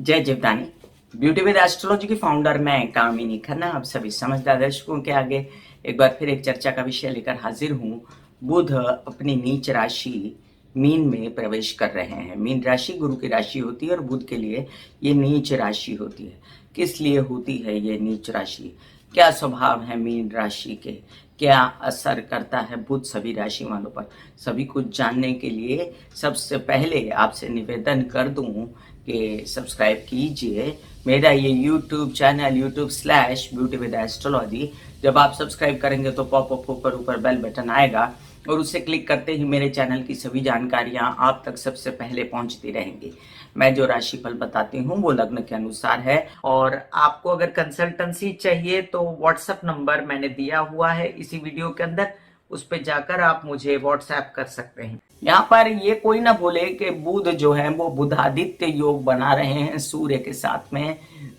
जय Jivdani. Beauty with astrology की founder मैं कामिनी खन्ना आप सभी समझदार दर्शकों के आगे एक बार फिर एक चर्चा का विषय लेकर हाजिर हूँ। बुध अपनी नीच राशि मीन में प्रवेश कर रहे हैं। मीन राशि गुरु की राशि होती है और बुध के लिए ये नीच राशि होती है। किस लिए होती है ये नीच राशि, क्या स्वभाव है मीन राशि के, क्या असर करता है बुध सभी राशि वालों पर, सभी कुछ जानने के लिए सबसे पहले आपसे निवेदन कर दूं कि सब्सक्राइब कीजिए मेरा ये यूट्यूब चैनल YouTube/ब्यूटी विद एस्ट्रोलॉजी। जब आप सब्सक्राइब करेंगे तो पॉपअप ऊपर बेल बटन आएगा और उसे क्लिक करते ही मेरे चैनल की सभी जानकारियां आप तक सबसे पहले पहुंचती रहेंगी। मैं जो राशिफल बताती हूँ वो लग्न के अनुसार है और आपको अगर कंसल्टेंसी चाहिए तो व्हाट्सएप नंबर मैंने दिया हुआ है इसी वीडियो के अंदर, उस पर जाकर आप मुझे व्हाट्सएप कर सकते हैं। यहाँ पर ये कोई ना बोले कि बुध जो है वो बुधादित्य योग बना रहे हैं सूर्य के साथ में,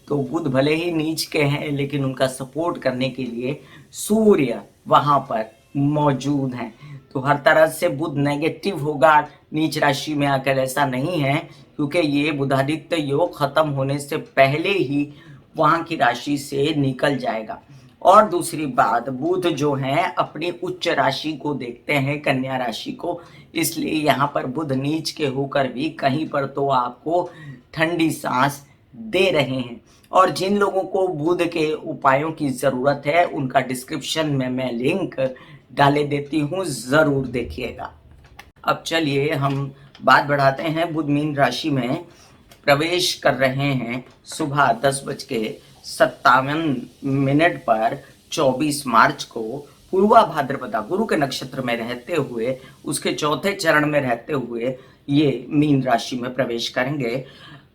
तो बुध भले ही नीच के हैं लेकिन उनका सपोर्ट करने के लिए सूर्य वहां पर मौजूद हैं। तो हर तरह से बुध नेगेटिव होगा नीच राशि में आकर, ऐसा नहीं है, क्योंकि ये बुधादित्य योग खत्म होने से पहले ही वहां की राशि से निकल जाएगा। और दूसरी बात, बुध जो है अपनी उच्च राशि को देखते हैं, कन्या राशि को, इसलिए यहाँ पर बुध नीच के होकर भी कहीं पर तो आपको ठंडी सांस दे रहे हैं। और जिन लोगों को बुध के उपायों की जरूरत है उनका डिस्क्रिप्शन में मैं लिंक डाले देती हूँ, जरूर देखिएगा। अब चलिए हम बात बढ़ाते हैं। बुध मीन राशि में प्रवेश कर रहे हैं सुबह 10:57 पर 24 मार्च को पूर्वा भाद्रपदा गुरु के नक्षत्र में रहते हुए, उसके चौथे चरण में रहते हुए ये मीन राशि में प्रवेश करेंगे।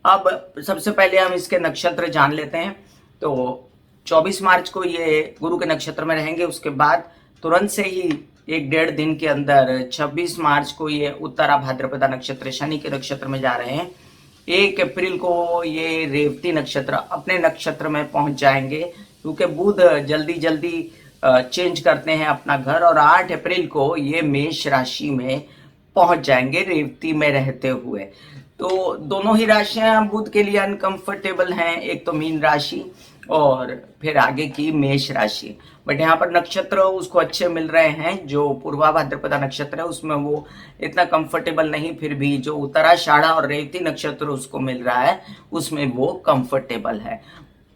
अब सबसे पहले हम इसके नक्षत्र जान लेते हैं। तो 24 मार्च को ये गुरु के नक्षत्र में रहेंगे, उसके बाद तुरंत से ही 1-1.5 दिन के अंदर 26 मार्च को ये उत्तरा भाद्रपदा नक्षत्र शनि के नक्षत्र में जा रहे हैं। 1 अप्रैल को ये रेवती नक्षत्र अपने नक्षत्र में पहुंच जाएंगे, क्योंकि बुध जल्दी जल्दी चेंज करते हैं अपना घर, और 8 अप्रैल को ये मेष राशि में पहुंच जाएंगे रेवती में रहते हुए। तो दोनों ही राशियां बुध के लिए अनकंफर्टेबल हैं, एक तो मीन राशि और फिर आगे की मेष राशि। बट यहाँ पर नक्षत्र उसको अच्छे मिल रहे हैं। जो पूर्वा भाद्रपदा नक्षत्र है उसमें वो इतना कंफर्टेबल नहीं, फिर भी जो उत्तराषाढ़ा और रेवती नक्षत्र उसको मिल रहा है उसमें वो कंफर्टेबल है।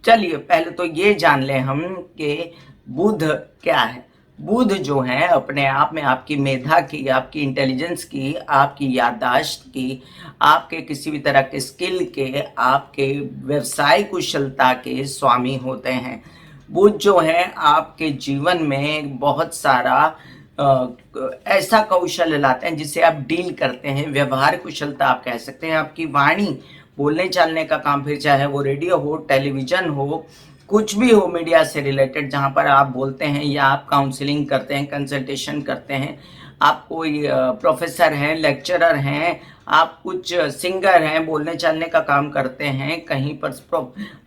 चलिए पहले तो ये जान लें हम कि बुध क्या है। बुध जो है अपने आप में आपकी मेधा की, आपकी इंटेलिजेंस की, आपकी याददाश्त की, आपके किसी भी तरह के स्किल के, आपके व्यवसाय कुशलता के स्वामी होते हैं। बुध जो है आपके जीवन में बहुत सारा ऐसा कौशल लाते हैं जिसे आप डील करते हैं। व्यवहार कुशलता आप कह सकते हैं, आपकी वाणी, बोलने चालने का काम, फिर चाहे वो रेडियो हो, टेलीविजन हो, कुछ भी हो मीडिया से रिलेटेड, जहाँ पर आप बोलते हैं या आप काउंसलिंग करते हैं, कंसल्टेशन करते हैं, आप कोई प्रोफेसर हैं, लेक्चरर हैं, आप कुछ सिंगर हैं, बोलने चालने का काम करते हैं, कहीं पर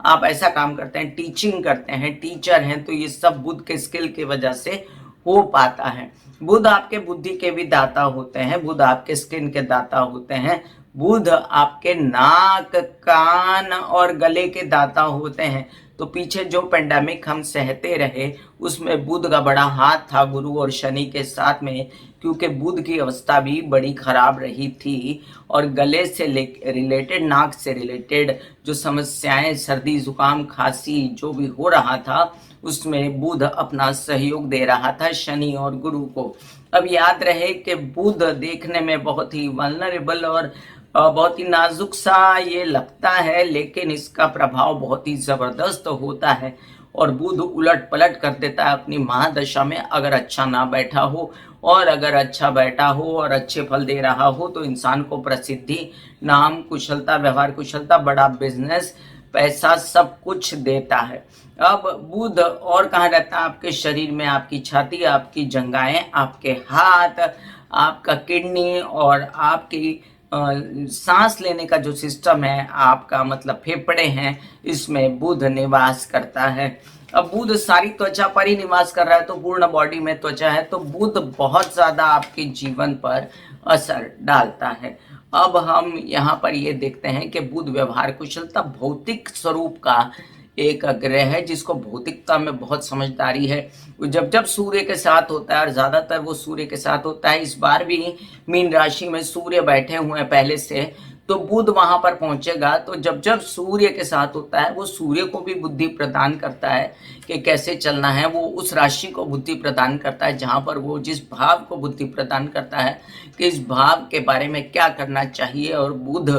आप ऐसा काम करते हैं, टीचिंग करते हैं, टीचर हैं, तो ये सब बुध के स्किल की वजह से हो पाता है। बुध आपके बुद्धि के भी दाता होते हैं, बुध आपके स्किन के दाता होते हैं, बुध आपके नाक, कान और गले के दाता होते हैं। तो पीछे जो पेंडेमिक हम सहते रहे उसमें बुध का बड़ा हाथ था गुरु और शनि के साथ में, क्योंकि बुध की अवस्था भी बड़ी खराब रही थी और गले से रिलेटेड, नाक से रिलेटेड जो समस्याएं, सर्दी जुकाम खांसी जो भी हो रहा था उसमें बुध अपना सहयोग दे रहा था शनि और गुरु को। अब याद रहे कि बुध देखने में बहुत ही वल्नरेबल और बहुत ही नाजुक सा ये लगता है, लेकिन इसका प्रभाव बहुत ही जबरदस्त होता है और बुध उलट पलट कर देता है अपनी महादशा में, अगर अच्छा ना बैठा हो। और अगर अच्छा बैठा हो और अच्छे फल दे रहा हो तो इंसान को प्रसिद्धि, नाम, कुशलता, व्यवहार कुशलता, बड़ा बिजनेस, पैसा, सब कुछ देता है। अब बुध और कहाँ रहता है? आपके शरीर में, आपकी छाती, आपकी जंघाएं, आपके हाथ, आपका किडनी और आपकी सांस लेने का जो सिस्टम है, आपका मतलब फेफड़े हैं, इसमें बुध निवास करता है। अब बुध सारी त्वचा पर ही निवास कर रहा है, तो पूर्ण बॉडी में त्वचा है, तो बुध बहुत ज्यादा आपके जीवन पर असर डालता है। अब हम यहाँ पर ये देखते हैं कि बुध व्यवहार कुशलता भौतिक स्वरूप का एक ग्रह है, जिसको भौतिकता में बहुत समझदारी है। जब जब सूर्य के साथ होता है, और ज्यादातर वो सूर्य के साथ होता है, इस बार भी मीन राशि में सूर्य बैठे हुए हैं पहले से, तो बुध वहां पर पहुंचेगा। तो जब जब सूर्य के साथ होता है, वो सूर्य को भी बुद्धि प्रदान करता है कि कैसे चलना है। वो उस राशि को बुद्धि प्रदान करता है जहां पर वो जिस भाव को बुद्धि प्रदान करता है कि इस भाव के बारे में क्या करना चाहिए, और बुध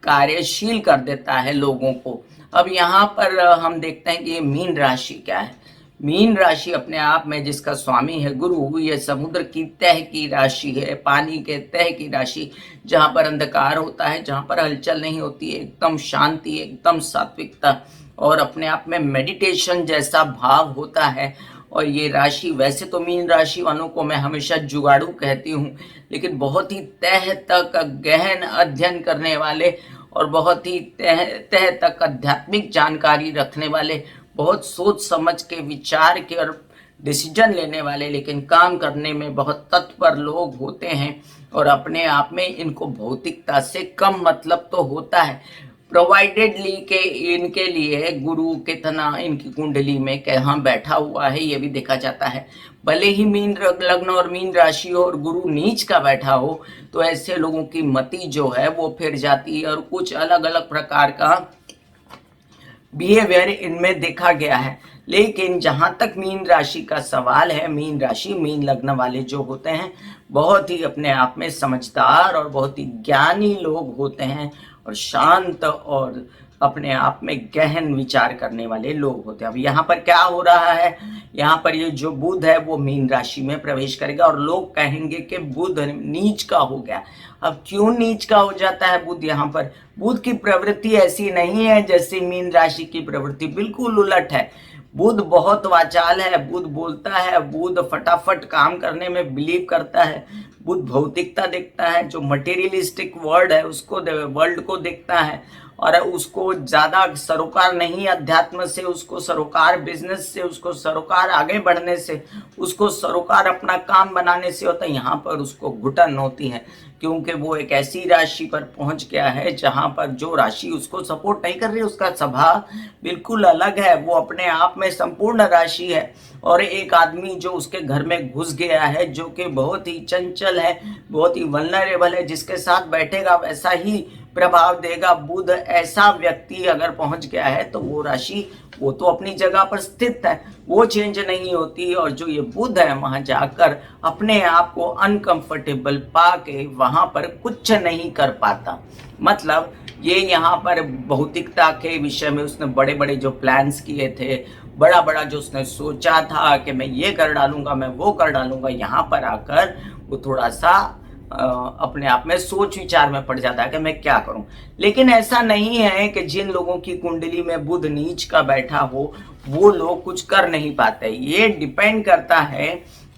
कार्यशील कर देता है लोगों को। अब यहाँ पर हम देखते हैं कि ये मीन राशि क्या है। मीन राशि अपने आप में जिसका स्वामी है गुरु, ये समुद्र की तह की राशि है, पानी के तह की राशि, जहां पर अंधकार होता है, जहां पर हलचल नहीं होती है, एकदम शांति, एकदम सात्विकता, और अपने आप में मेडिटेशन जैसा भाव होता है। और ये राशि, वैसे तो मीन राशि वालों को मैं हमेशा जुगाड़ू कहती हूँ, लेकिन बहुत ही तह तक गहन अध्ययन करने वाले, और बहुत ही तह तक आध्यात्मिक जानकारी रखने वाले, बहुत सोच समझ के विचार के और डिसीजन लेने वाले, लेकिन काम करने में बहुत तत्पर लोग होते हैं। और अपने आप में इनको भौतिकता से कम मतलब तो होता है, प्रोवाइडेडली के इनके लिए गुरु कितना इनकी कुंडली में कहाँ बैठा हुआ है ये भी देखा जाता है। भले ही मीन लग्न और मीन राशि हो और गुरु नीच का बैठा हो, तो ऐसे लोगों की मति जो है वो फिर जाती है, और कुछ अलग अलग प्रकार का बिहेवियर इनमें देखा गया है। लेकिन जहां तक मीन राशि का सवाल है, मीन राशि मीन लग्न वाले जो होते हैं, बहुत ही अपने आप में समझदार और बहुत ही ज्ञानी लोग होते हैं, और शांत और अपने आप में गहन विचार करने वाले लोग होते हैं। अब यहाँ पर क्या हो रहा है, यहाँ पर ये जो बुध है वो मीन राशि में प्रवेश करेगा, और लोग कहेंगे कि बुध नीच का हो गया। अब क्यों नीच का हो जाता है बुध यहाँ पर? बुध की प्रवृत्ति ऐसी नहीं है जैसी मीन राशि की प्रवृत्ति, बिल्कुल उलट है। बुध बहुत वाचाल है, बुध बोलता है, बुध फटाफट काम करने में बिलीव करता है, बुध भौतिकता देखता है, जो मटेरियलिस्टिक वर्ल्ड है उसको, वर्ल्ड को देखता है, और उसको ज्यादा सरोकार नहीं अध्यात्म से, उसको सरोकार बिजनेस से, उसको सरोकार आगे बढ़ने से, उसको सरोकार अपना काम बनाने से होता है। यहाँ पर उसको घुटन होती है, क्योंकि वो एक ऐसी राशि पर पहुंच गया है जहां पर जो राशि उसको सपोर्ट नहीं कर रही, उसका स्वभाव बिल्कुल अलग है, वो अपने आप में संपूर्ण राशि है। और एक आदमी जो उसके घर में घुस गया है, जो कि बहुत ही चंचल है, बहुत ही वल्नरेबल है, जिसके साथ बैठेगा वैसा ही प्रभाव देगा। बुध ऐसा व्यक्ति अगर पहुंच गया है, तो वो राशि वो तो अपनी जगह पर स्थित है, वो चेंज नहीं होती। और जो ये बुध है वहां जाकर अपने आप को अनकंफर्टेबल पाके वहां पर कुछ नहीं कर पाता। मतलब ये यहाँ पर भौतिकता के विषय में उसने बड़े बड़े जो प्लान्स किए थे, बड़ा बड़ा जो उसने सोचा था कि मैं ये कर डालूंगा, मैं वो कर डालूंगा, यहाँ पर आकर वो थोड़ा सा अपने आप में सोच विचार में पड़ जाता है कि मैं क्या करूं। लेकिन ऐसा नहीं है कि जिन लोगों की कुंडली में बुध नीच का बैठा हो वो लोग कुछ कर नहीं पाते। ये डिपेंड करता है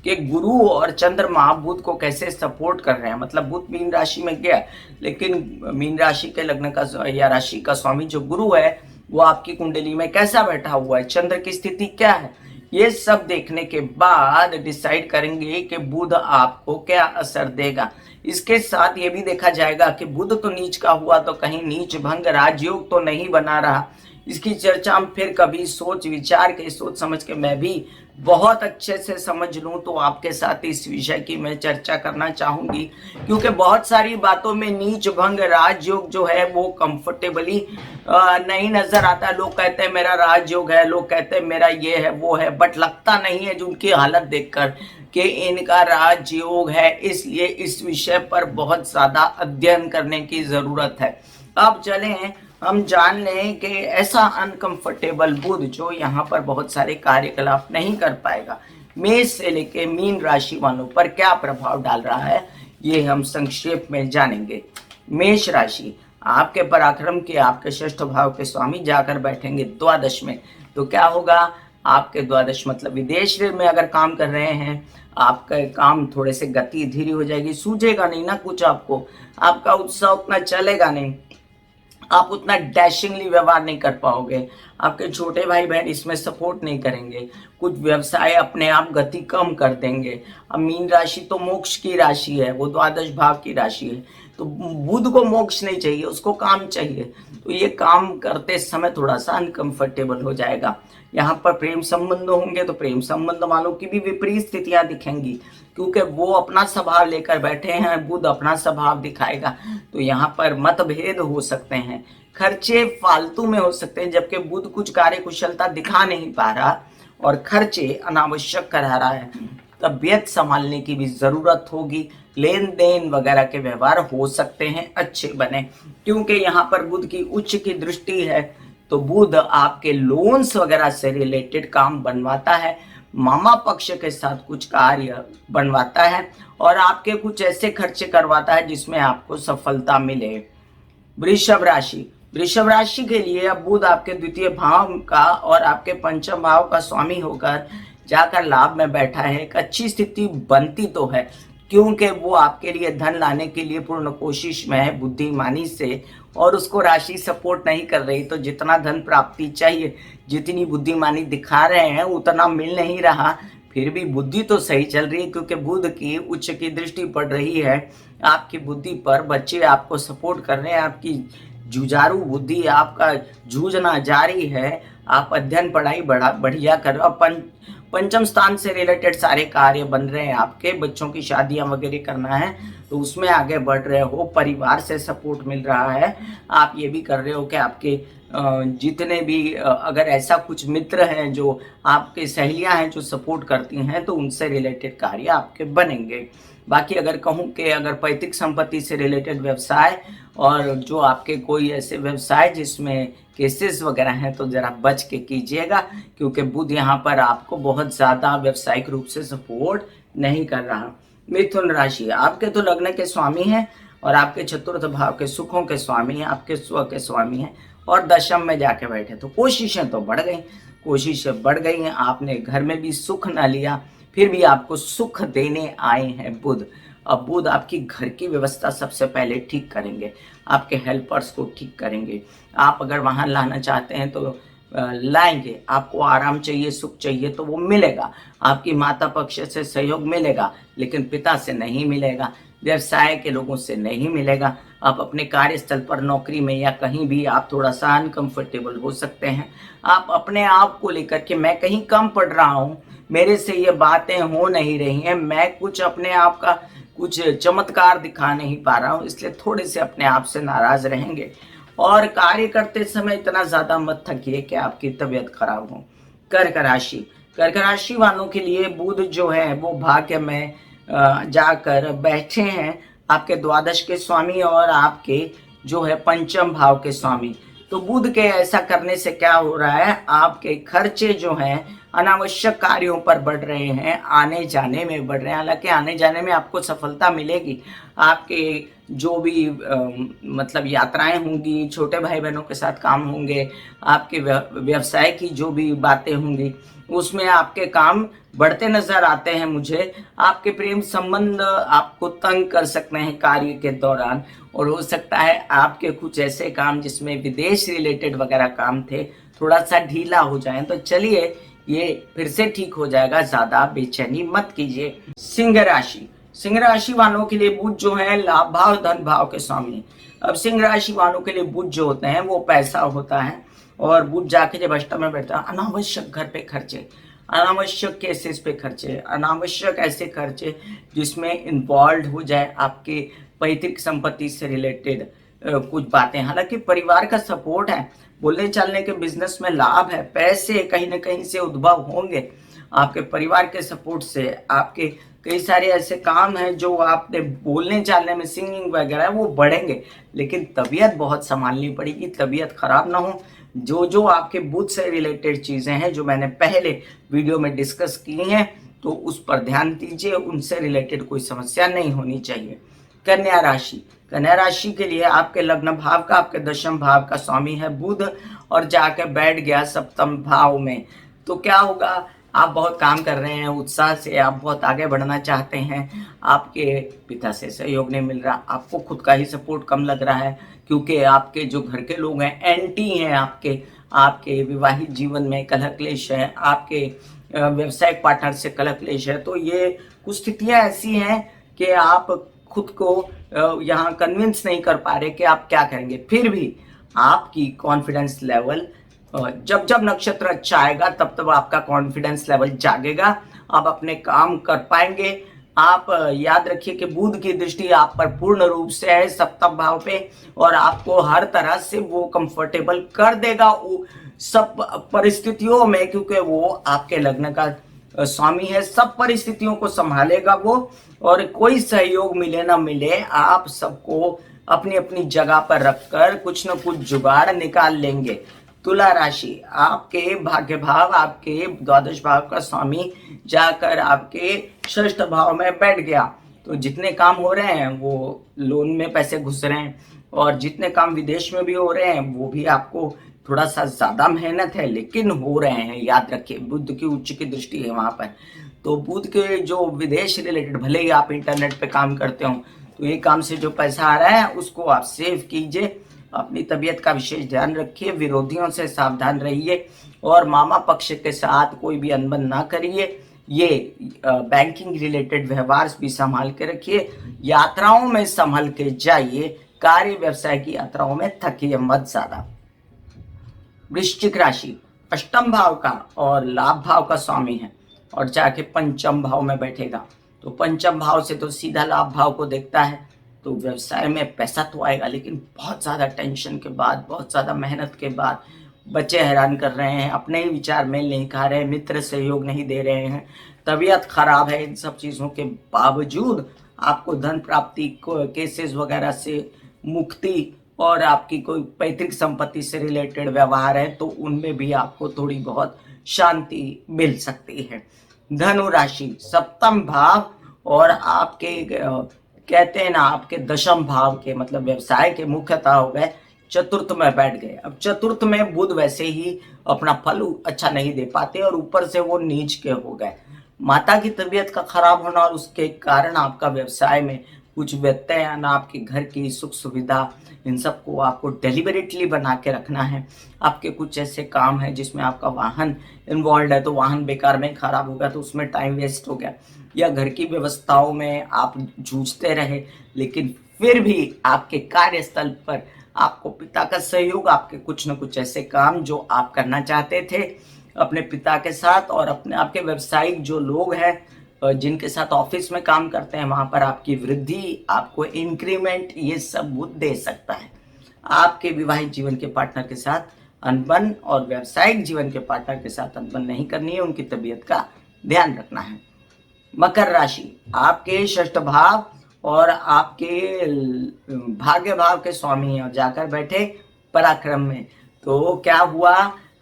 कि गुरु और चंद्रमा बुध को कैसे सपोर्ट कर रहे हैं। मतलब बुध मीन राशि में गया, लेकिन मीन राशि के लग्न का या राशि का स्वामी जो गुरु है वो आपकी कुंडली में कैसा बैठा हुआ है, चंद्र की स्थिति क्या है, ये सब देखने के बाद डिसाइड करेंगे कि बुध आपको क्या असर देगा। इसके साथ ये भी देखा जाएगा कि बुध तो नीच का हुआ, तो कहीं नीच भंग राजयोग तो नहीं बना रहा। इसकी चर्चा हम फिर कभी सोच विचार के, सोच समझ के, मैं भी बहुत अच्छे से समझ लूं तो आपके साथ इस विषय की मैं चर्चा करना चाहूंगी, क्योंकि बहुत सारी बातों में नीच भंग राजयोग जो है वो कंफर्टेबली नहीं नजर आता। लोग कहते हैं मेरा राजयोग है, लोग कहते हैं मेरा ये है वो है, बट लगता नहीं है जो उनकी हालत देखकर कि इनका राजयोग है। इसलिए इस विषय पर बहुत ज्यादा अध्ययन करने की जरूरत है। अब चलें हम जान लें कि ऐसा अनकंफर्टेबल बुध जो यहाँ पर बहुत सारे कार्यकलाप नहीं कर पाएगा, मेष से लेके मीन राशि वालों पर क्या प्रभाव डाल रहा है, ये हम संक्षेप में जानेंगे। मेष राशि, आपके पराक्रम के, आपके षष्ठ भाव के स्वामी जाकर बैठेंगे द्वादश में, तो क्या होगा, आपके द्वादश मतलब विदेश में अगर काम कर रहे हैं, आपका काम थोड़े से गति धीरे हो जाएगी, सूझेगा नहीं ना कुछ, आपको आपका उत्साह उतना चलेगा नहीं, आप उतना डैशिंगली व्यवहार नहीं कर पाओगे, आपके छोटे भाई बहन इसमें सपोर्ट नहीं करेंगे, कुछ व्यवसाय अपने आप गति कम कर देंगे। अब मीन राशि तो मोक्ष की राशि है, वो द्वादश भाव की राशि है, तो बुध को मोक्ष नहीं चाहिए, उसको काम चाहिए। तो ये काम करते समय थोड़ा सा अनकंफर्टेबल हो जाएगा। यहाँ पर प्रेम संबंध होंगे तो प्रेम संबंध वालों की भी विपरीत स्थितियां दिखेंगी, क्योंकि वो अपना स्वभाव लेकर बैठे हैं, बुध अपना स्वभाव दिखाएगा। तो यहाँ पर मतभेद हो सकते हैं, खर्चे फालतू में हो सकते हैं, जबकि बुध कुछ कार्य कुशलता दिखा नहीं पा रहा और खर्चे अनावश्यक करा रहा है। तबियत संभालने की भी जरूरत होगी, लेन देन वगैरह के व्यवहार हो सकते हैं अच्छे बने, क्योंकि यहाँ पर बुध की उच्च की दृष्टि है। तो बुध आपके लोन्स वगैरह से रिलेटेड काम बनवाता है, मामा पक्ष के साथ कुछ कार्य बनवाता है और आपके कुछ ऐसे खर्चे करवाता है जिसमें आपको सफलता मिले। वृषभ राशि, वृषभ राशि के लिए अब बुध आपके द्वितीय भाव का और आपके पंचम भाव का स्वामी होकर जाकर लाभ में बैठा है। एक अच्छी स्थिति बनती तो है, क्योंकि वो आपके लिए धन लाने के लिए पूर्ण कोशिश में है बुद्धिमानी से, और उसको राशि सपोर्ट नहीं कर रही। तो जितना धन प्राप्ति चाहिए, जितनी बुद्धिमानी दिखा रहे हैं उतना मिल नहीं रहा। फिर भी बुद्धि तो सही चल रही है, क्योंकि बुध की उच्च की दृष्टि पड़ रही है आपकी बुद्धि पर। बच्चे आपको सपोर्ट कर रहे हैं, आपकी जुझारू बुद्धि, आपका जूझना जारी है। आप अध्ययन पढ़ाई बढ़िया कर रहे हो। पंचम स्थान से रिलेटेड सारे कार्य बन रहे हैं आपके, बच्चों की शादियां वगैरह करना है तो उसमें आगे बढ़ रहे हो, परिवार से सपोर्ट मिल रहा है। आप ये भी कर रहे हो कि आपके जितने भी अगर ऐसा कुछ मित्र हैं जो आपके सहेलियां हैं जो सपोर्ट करती हैं, तो उनसे रिलेटेड कार्य आपके बनेंगे। बाकी अगर कहूँ कि अगर पैतृक संपत्ति से रिलेटेड व्यवसाय और जो आपके कोई ऐसे व्यवसाय जिसमें केसेस वगैरह हैं, तो जरा बच के कीजिएगा, क्योंकि बुध यहाँ पर आपको बहुत ज़्यादा व्यावसायिक रूप से सपोर्ट नहीं कर रहा। मिथुन राशि, आपके तो लग्न के स्वामी हैं और आपके चतुर्थ भाव के सुखों के स्वामी हैं, आपके स्व के स्वामी हैं और दशम में जाके बैठे। तो कोशिशें तो बढ़ गई, कोशिशें बढ़ गई हैं। आपने घर में भी सुख ना लिया, फिर भी आपको सुख देने आए हैं बुध। अब बुध आपकी घर की व्यवस्था सबसे पहले ठीक करेंगे, आपके हेल्पर्स को ठीक करेंगे। आप अगर वहाँ लाना चाहते हैं तो लाएंगे। आपको आराम चाहिए, सुख चाहिए तो वो मिलेगा। आपकी माता पक्ष से सहयोग मिलेगा, लेकिन पिता से नहीं मिलेगा, व्यवसाय के लोगों से नहीं मिलेगा। आप अपने कार्यस्थल पर, नौकरी में या कहीं भी आप थोड़ा सा अनकंफर्टेबल हो सकते हैं। आप अपने आप को लेकर के मैं कहीं कम पड़ रहा हूँ, मेरे से ये बातें हो नहीं रही हैं, मैं कुछ अपने आप का कुछ चमत्कार दिखा नहीं पा रहा हूँ, इसलिए थोड़े से अपने आप से नाराज रहेंगे। और कार्य करते समय इतना ज़्यादा मत थकिए कि आपकी तबीयत खराब हो। कर्क राशि, कर्क राशि वालों के लिए बुध जो है वो भाग्य में जाकर बैठे हैं, आपके द्वादश के स्वामी और आपके जो है पंचम भाव के स्वामी। तो बुध के ऐसा करने से क्या हो रहा है, आपके खर्चे जो हैं अनावश्यक कार्यों पर बढ़ रहे हैं, आने जाने में बढ़ रहे हैं। हालांकि आने जाने में आपको सफलता मिलेगी, आपके जो भी मतलब यात्राएं होंगी, छोटे भाई बहनों के साथ काम होंगे, आपके व्यवसाय की जो भी बातें होंगी उसमें आपके काम बढ़ते नजर आते हैं मुझे। आपके प्रेम संबंध आपको तंग कर सकते हैं कार्य के दौरान, और हो सकता है आपके कुछ ऐसे काम जिसमें विदेश रिलेटेड वगैरह काम थे थोड़ा सा ढीला हो जाए। तो चलिए ये फिर से ठीक हो जाएगा, ज्यादा बेचैनी मत कीजिए। सिंह राशि, सिंह राशि वालों के लिए बुध जो है लाभ भाव धन भाव के स्वामी। अब सिंह राशि वालों के लिए बुध जो होते हैं वो पैसा होता है, और बुध जाके जब अष्टम में बैठता है, अनावश्यक घर पे खर्चे, अनावश्यक केसेस पे खर्चे, अनावश्यक ऐसे खर्चे जिसमें इन्वॉल्व हो जाए आपके पैतृक संपत्ति से रिलेटेड कुछ बातें। हालांकि परिवार का सपोर्ट है, बोलने चलने के बिजनेस में लाभ है, पैसे कहीं ना कहीं से उद्भव होंगे आपके परिवार के सपोर्ट से। आपके कई सारे ऐसे काम हैं जो आपने बोलने चालने में, सिंगिंग वगैरह, वो बढ़ेंगे, लेकिन तबीयत बहुत संभालनी पड़ेगी, तबीयत खराब ना हो। जो आपके बुध से रिलेटेड चीजें हैं जो मैंने पहले वीडियो में डिस्कस की हैं, तो उस पर ध्यान दीजिए, उनसे रिलेटेड कोई समस्या नहीं होनी चाहिए। कन्या राशि, कन्या राशि के लिए आपके लग्न भाव का, आपके दशम भाव का स्वामी है बुध, और जाके बैठ गया सप्तम भाव में। तो क्या होगा, आप बहुत काम कर रहे हैं उत्साह से, आप बहुत आगे बढ़ना चाहते हैं, आपके पिता से सहयोग नहीं मिल रहा, आपको खुद का ही सपोर्ट कम लग रहा है, क्योंकि आपके जो घर के लोग हैं एंटी हैं आपके विवाहित जीवन में कलह क्लेश है, आपके व्यवसायिक पार्टनर से कलह क्लेश है। तो ये कुछ स्थितियां ऐसी हैं कि आप खुद को यहाँ कन्विंस नहीं कर पा रहे कि आप क्या करेंगे, फिर भी आपकी कॉन्फिडेंस लेवल जब जब नक्षत्र अच्छा आएगा तब तब आपका कॉन्फिडेंस लेवल जागेगा, आप अपने काम कर पाएंगे। आप याद रखिए कि बुध की दृष्टि आप पर पूर्ण रूप से है सप्तम भाव पे, और आपको हर तरह से वो कंफर्टेबल कर देगा सब परिस्थितियों में, क्योंकि वो आपके लग्न का स्वामी है। सब परिस्थितियों को संभालेगा वो, और कोई सहयोग मिले ना मिले आप सबको अपनी अपनी जगह पर रखकर कुछ न कुछ जुगाड़ निकाल लेंगे। तुला राशि, आपके भाग्य भाव, आपके द्वादश भाव का स्वामी जाकर आपके षष्ठ भाव में बैठ गया, तो जितने काम हो रहे हैं वो लोन में पैसे घुस रहे हैं, और जितने काम विदेश में भी हो रहे हैं वो भी आपको थोड़ा सा ज्यादा मेहनत है लेकिन हो रहे हैं। याद रखिए बुध की उच्च की दृष्टि है वहां पर, तो बुध के जो विदेश रिलेटेड, भले ही आप इंटरनेट पे काम करते हो, तो ये काम से जो पैसा आ रहा है उसको आप सेव कीजिए। अपनी तबीयत का विशेष ध्यान रखिए, विरोधियों से सावधान रहिए, और मामा पक्ष के साथ कोई भी अनबन ना करिए। ये बैंकिंग रिलेटेड व्यवहार भी संभाल के रखिए, यात्राओं में संभल के जाइए, कार्य व्यवसाय की यात्राओं में थकिए मत ज्यादा। वृश्चिक राशि, अष्टम भाव का और लाभ भाव का स्वामी है, और जाके पंचम भाव में बैठेगा, तो पंचम भाव से तो सीधा लाभ भाव को देखता है। तो व्यवसाय में पैसा तो आएगा, लेकिन बहुत ज़्यादा टेंशन के बाद, बहुत ज़्यादा मेहनत के बाद, बच्चे हैरान कर रहे हैं, अपने ही विचार मेल नहीं खा रहे हैं, मित्र सहयोग नहीं दे रहे हैं, तबीयत खराब है, इन सब चीज़ों के बावजूद आपको धन प्राप्ति केसेस वगैरह से मुक्ति, और आपकी कोई पैतृक संपत्ति से रिलेटेड व्यवहार है तो उनमें भी आपको थोड़ी बहुत शांति मिल सकती है। धनु राशि, सप्तम भाव और आपके कहते हैं ना, आपके दशम भाव के मतलब व्यवसाय के मुख्यतः हो गए चतुर्थ में बैठ गए। अब चतुर्थ में बुध वैसे ही अपना फल अच्छा नहीं दे पाते, और ऊपर से वो नीच के हो गए। माता की तबीयत का खराब होना और उसके कारण आपका व्यवसाय में कुछ व्यत्यय आना, आपके घर की सुख सुविधा, इन सबको आपको डेलिबरेटली बना के रखना है। आपके कुछ ऐसे काम है जिसमें आपका वाहन इन्वॉल्व है, तो वाहन बेकार में खराब हो गया तो उसमें टाइम वेस्ट हो गया, या घर की व्यवस्थाओं में आप जूझते रहे, लेकिन फिर भी आपके कार्यस्थल पर आपको पिता का सहयोग, आपके कुछ न कुछ ऐसे काम जो आप करना चाहते थे अपने पिता के साथ, और अपने आपके व्यवसायिक जो लोग हैं जिनके साथ ऑफिस में काम करते हैं वहां पर आपकी वृद्धि, आपको इंक्रीमेंट, ये सब बुध दे सकता है। आपके विवाहित जीवन के पार्टनर के साथ अनबन और व्यावसायिक जीवन के पार्टनर के साथ अनबन नहीं करनी है, उनकी तबीयत का ध्यान रखना है। मकर राशि, आपके षष्ठ भाव और आपके भाग्य भाव के स्वामी और जाकर बैठे पराक्रम में, तो क्या हुआ,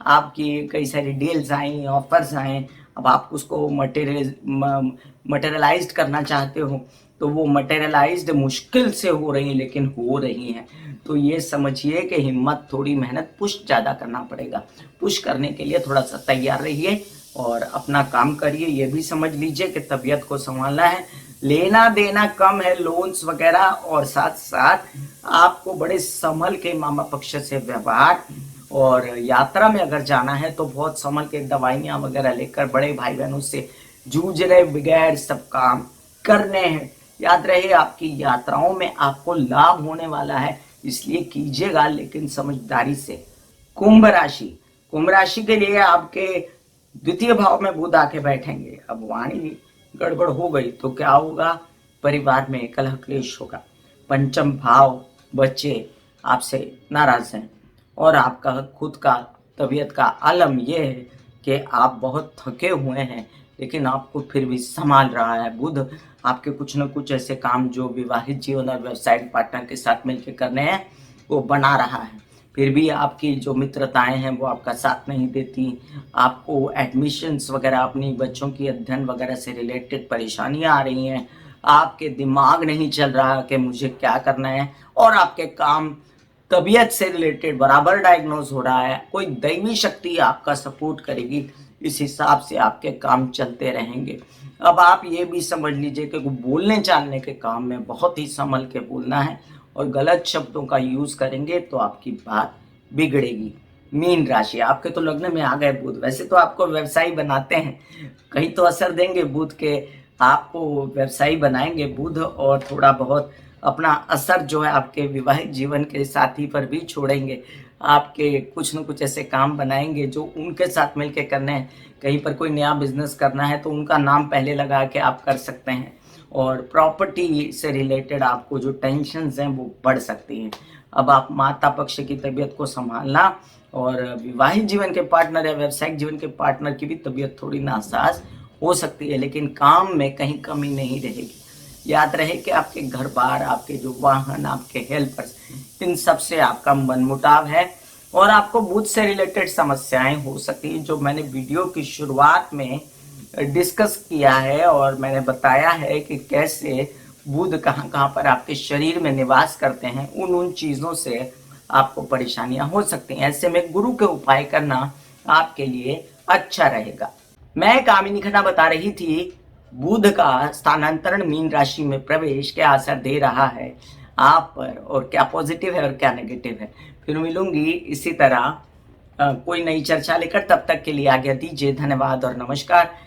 आपकी कई सारी डील्स आई, ऑफर्स आए, अब आप उसको मटेरियलाइज्ड करना चाहते हो, तो वो मटेरियलाइज्ड मुश्किल से हो रही है लेकिन हो रही हैं। तो ये समझिए कि हिम्मत, थोड़ी मेहनत, पुश ज़्यादा करना पड़ेगा। पुश करने के लिए थोड़ा सा तैयार रहिए और अपना काम करिए। ये भी समझ लीजिए कि तबीयत को संभालना है, लेना देना कम है, लोन्स वगैरह, और साथ साथ आपको बड़े संभल के मामा पक्ष से व्यवहार, और यात्रा में अगर जाना है तो बहुत संभल के दवाइयाँ वगैरह लेकर बड़े भाई बहनों से जूझ रहे बगैर सब काम करने हैं। याद रहे आपकी यात्राओं में आपको लाभ होने वाला है, इसलिए कीजिएगा लेकिन समझदारी से। कुंभ राशि, कुंभ राशि के लिए आपके द्वितीय भाव में बुध आके बैठेंगे। अब वाणी गड़बड़ हो गई तो क्या होगा, परिवार में कलह क्लेश होगा। पंचम भाव, बच्चे आपसे नाराज हैं, और आपका खुद का तबीयत का आलम यह है कि आप बहुत थके हुए हैं, लेकिन आपको फिर भी संभाल रहा है बुध। आपके कुछ न कुछ ऐसे काम जो विवाहित जीवन और व्यावसायिक पार्टनर के साथ मिलकर करने हैं वो बना रहा है, फिर भी आपकी जो मित्रताएं हैं वो आपका साथ नहीं देती। आपको एडमिशन्स वगैरह, अपनी बच्चों की अध्ययन वगैरह से रिलेटेड परेशानियां आ रही हैं, आपके दिमाग नहीं चल रहा कि मुझे क्या करना है, और आपके काम तबीयत से रिलेटेड बराबर डायग्नोज हो रहा है। कोई दैवी शक्ति आपका सपोर्ट करेगी, इस हिसाब से आपके काम चलते रहेंगे। अब आप ये भी समझ लीजिए कि बोलने चालने के काम में बहुत ही संभल के बोलना है, और गलत शब्दों का यूज करेंगे तो आपकी बात बिगड़ेगी। मीन राशि, आपके तो लग्न में आ गए बुध, वैसे तो आपको व्यवसायी बनाते हैं, कहीं तो असर देंगे बुध के, आपको व्यवसायी बनाएंगे बुध, और थोड़ा बहुत अपना असर जो है आपके विवाहित जीवन के साथी पर भी छोड़ेंगे। आपके कुछ न कुछ ऐसे काम बनाएँगे जो उनके साथ मिलके करने हैं। कहीं पर कोई नया बिज़नेस करना है तो उनका नाम पहले लगा के आप कर सकते हैं। और प्रॉपर्टी से रिलेटेड आपको जो टेंशन्स हैं वो बढ़ सकती हैं। अब आप माता पक्ष की तबीयत को सँभालना और विवाहित जीवन के पार्टनर या व्यावसायिक जीवन के पार्टनर की भी तबीयत थोड़ी नासाज हो सकती है, लेकिन काम में कहीं कमी नहीं रहेगी। याद रहे कि आपके घर-बार, आपके जो वाहन, आपके हेल्पर्स, इन सब से आपका मनमुटाव है और आपको बुध से रिलेटेड समस्याएँ हो सकती हैं, जो मैंने वीडियो की शुरुआत में डिस्कस किया है और मैंने बताया है कि कैसे बुध कहाँ-कहाँ पर आपके शरीर में निवास करते हैं, उन चीज़ों से आपको परेशानियाँ हो सकती हैं। ऐसे में गुरु के उपाय करना आपके लिए अच्छा रहेगा। मैं कामिनी खन्ना बता रही थी, बुध का स्थानांतरण मीन राशि में प्रवेश क्या असर दे रहा है आप पर और क्या पॉजिटिव है और क्या नेगेटिव है। फिर मिलूंगी इसी तरह कोई नई चर्चा लेकर, तब तक के लिए आज्ञा दीजिए। धन्यवाद और नमस्कार।